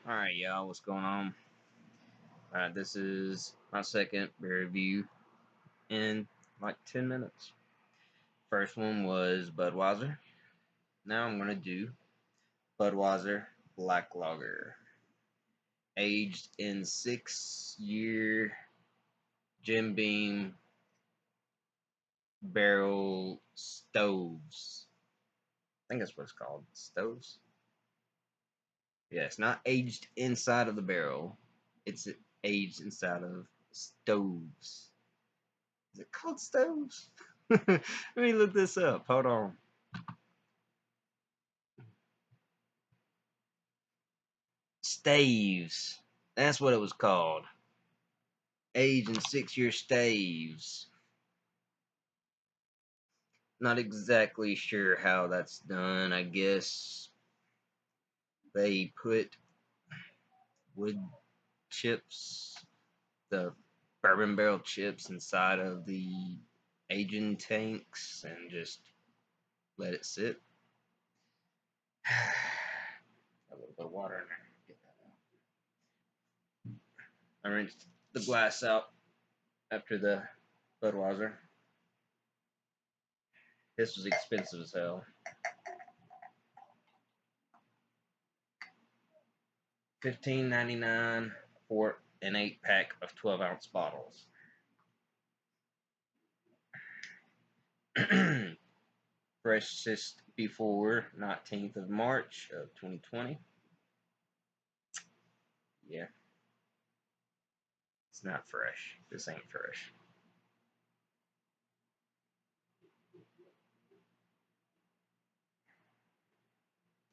Alright, y'all, what's going on? Alright, this is my second beer review in like 10 minutes. First one was Budweiser. Now I'm going to do Budweiser Black Lager. Aged in 6-year Jim Beam barrel stoves. I think that's what it's called. Stoves? Yeah, it's not aged inside of the barrel. It's aged inside of stoves. Is it called stoves? Let me look this up. Hold on. Staves. That's what it was called. Age and 6-year staves. Not exactly sure how that's done. I guess they put wood chips, the bourbon barrel chips, inside of the aging tanks and just let it sit. A little bit of water in there. Get that out. I rinsed the glass out after the Budweiser. This was expensive as hell. $15.99 for an 8-pack of 12-ounce bottles. Freshest before 19th of March of 2020. Yeah, it's not fresh. This ain't fresh.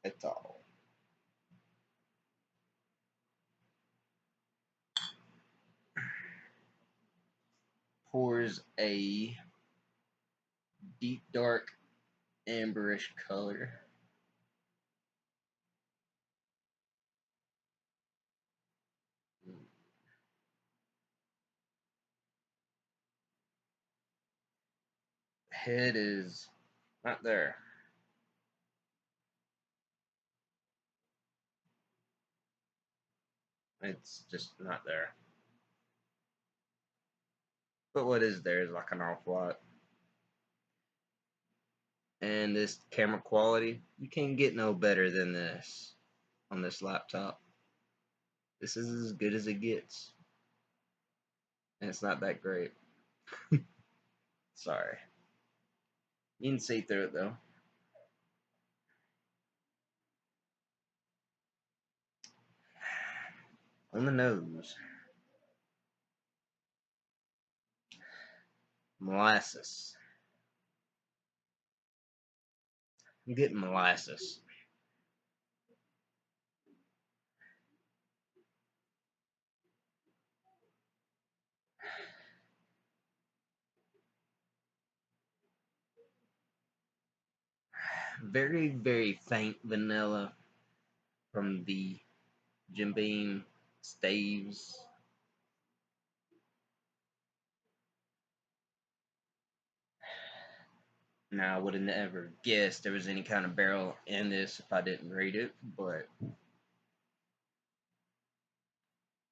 At all. Pours a deep dark amberish color. Head is not there. It's just not there. But what is there is like an off-white. And this camera quality, you can't get no better than this on this laptop. This is as good as it gets. And it's not that great. Sorry. You can see through it though. On the nose. Molasses. I'm getting molasses. Very, very faint vanilla from the Jim Beam staves. Now, I would have never guessed there was any kind of barrel in this if I didn't read it, but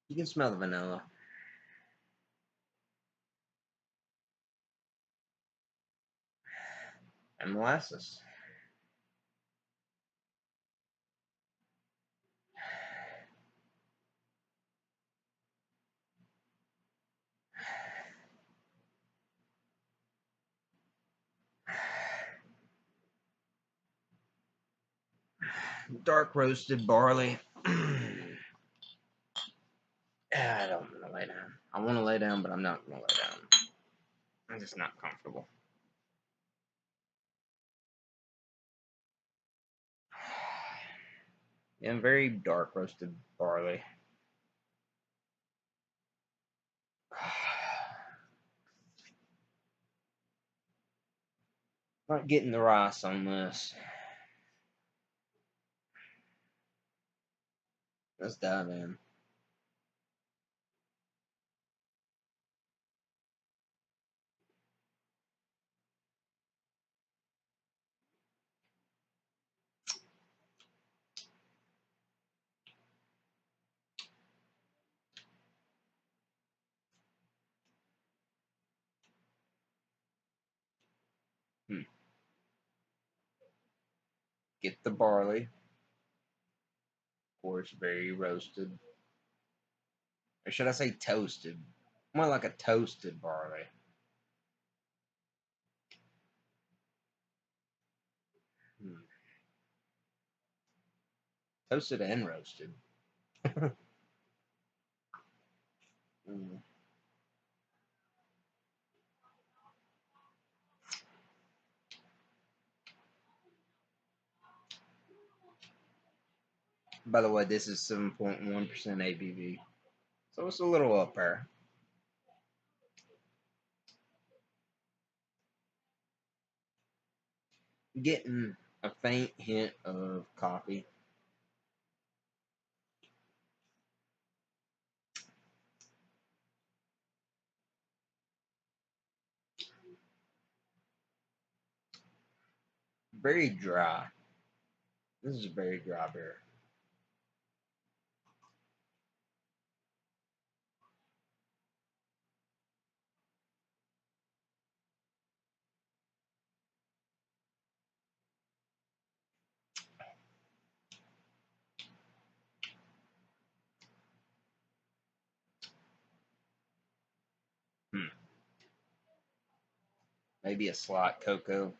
you can smell the vanilla. And molasses. Dark roasted barley. I don't want to lay down. I want to lay down, but I'm not going to lay down. I'm just not comfortable. And very dark roasted barley. Not getting the rice on this. Let's dive in. Get the barley, of course, very roasted. Or should I say toasted? More like a toasted barley. Hmm. Toasted and roasted. Mm. By the way, this is 7.1% ABV. So it's a little up there. Getting a faint hint of coffee. Very dry. This is a very dry beer. Hmm. Maybe a slight cocoa.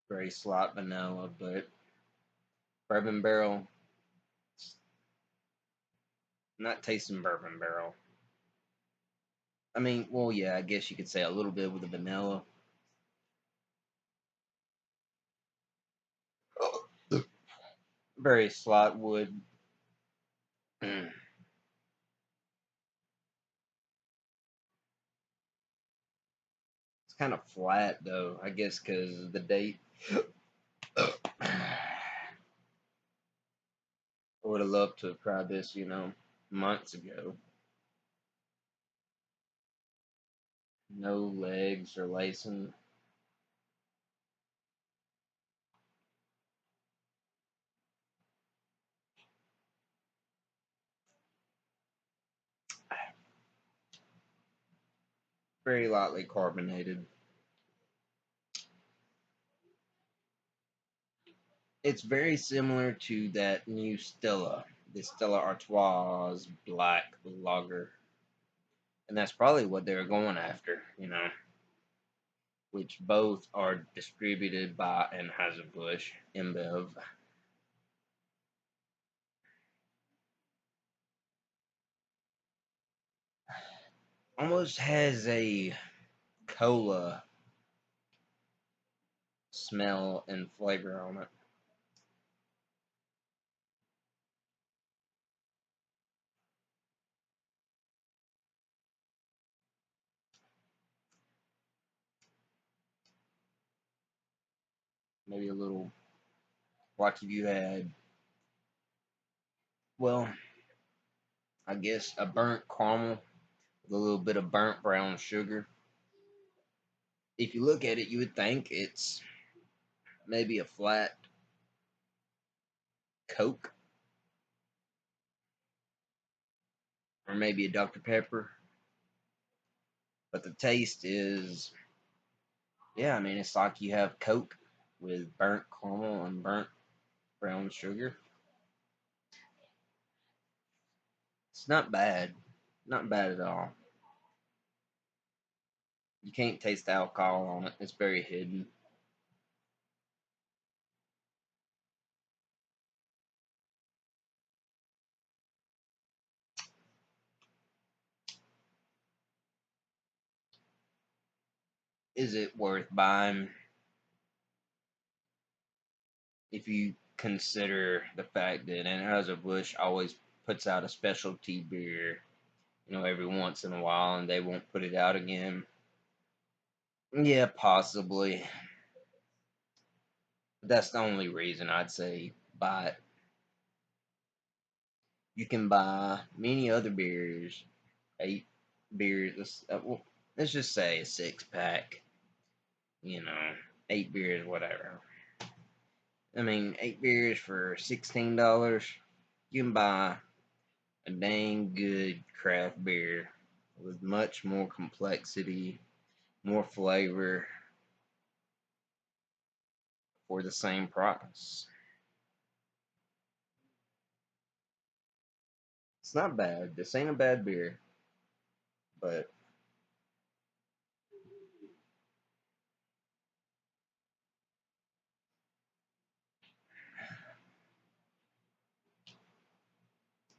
Very slight vanilla, but bourbon barrel. Not tasting bourbon barrel. I mean, well, yeah, I guess you could say a little bit with the vanilla. Very slight wood. Mm. It's kind of flat though, I guess, because of the date. I would have loved to have tried this, months ago. No legs or lacing. Very lightly carbonated. It's very similar to that new Stella, the Stella Artois Black Lager. And that's probably what they were going after, which both are distributed by Anheuser-Busch InBev. Almost has a cola smell and flavor on it. Maybe a little, like if you had, well, I guess a burnt caramel with a little bit of burnt brown sugar. If you look at it, you would think it's maybe a flat Coke or maybe a Dr. Pepper. But the taste is, yeah, I mean, it's like you have Coke with burnt caramel and burnt brown sugar. It's not bad. Not bad at all. You can't taste the alcohol on it. It's very hidden. Is it worth buying if you consider the fact that Anheuser-Busch always puts out a specialty beer, every once in a while and they won't put it out again? Yeah, possibly. That's the only reason I'd say buy it. You can buy many other beers, 8 beers. Let's just say a 6 pack. You know, 8 beers, whatever. I mean, 8 beers for $16. You can buy a dang good craft beer with much more complexity, more flavor. for the same price. It's not bad. This ain't a bad beer, but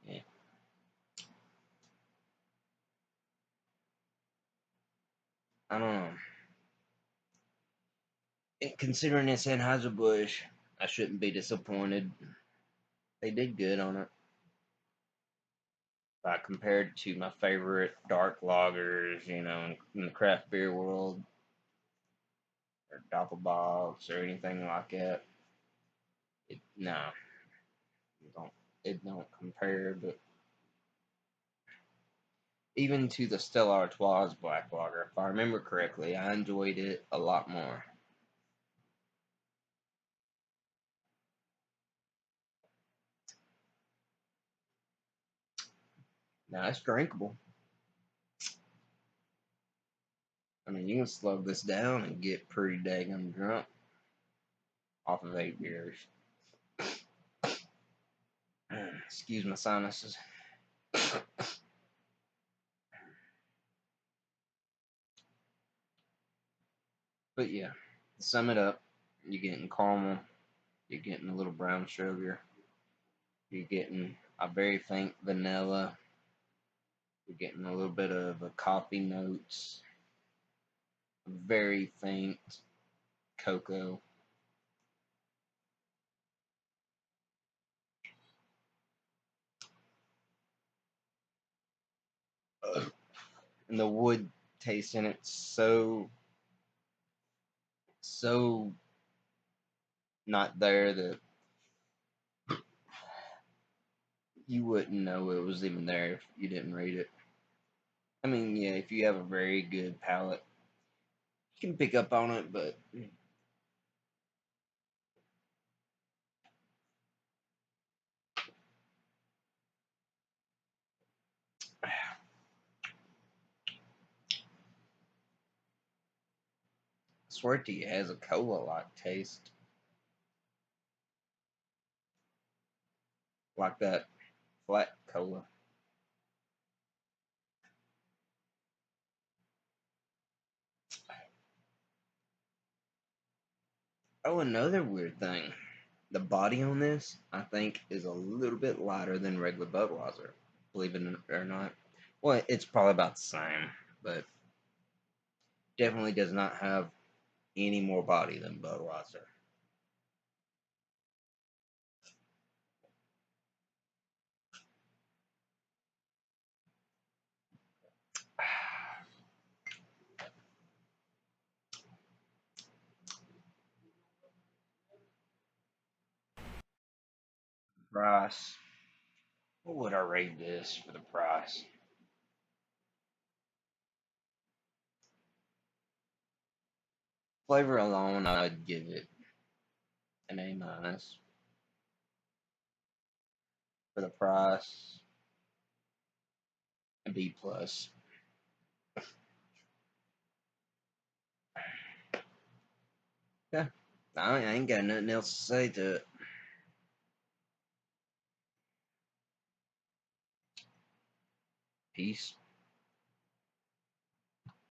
yeah, I don't know. And considering it's Anheuser-Busch, I shouldn't be disappointed. They did good on it. Compared to my favorite dark lagers, in the craft beer world, or Doppelbox or anything like that. No, don't it don't compare. But even to the Stella Artois Black Lager, if I remember correctly, I enjoyed it a lot more. Now it's drinkable. I mean, you can slow this down and get pretty daggum drunk off of 8 beers. Excuse my sinuses. But yeah, to sum it up, you're getting caramel, you're getting a little brown sugar, you're getting a very faint vanilla, you're getting a little bit of a coffee notes, very faint cocoa. And the wood taste in it so not there that you wouldn't know it was even there if you didn't rate it. I mean, yeah, if you have a very good palate, you can pick up on it, but I swear to you, it has a cola-like taste, like that flat cola. Oh, another weird thing. The body on this, I think, is a little bit lighter than regular Budweiser, believe it or not. Well, it's probably about the same, but definitely does not have any more body than Budweiser. Price. What would I rate this for the price? Flavor alone, I'd give it an A minus. For the price, a B plus. Yeah, I ain't got nothing else to say to it. Peace.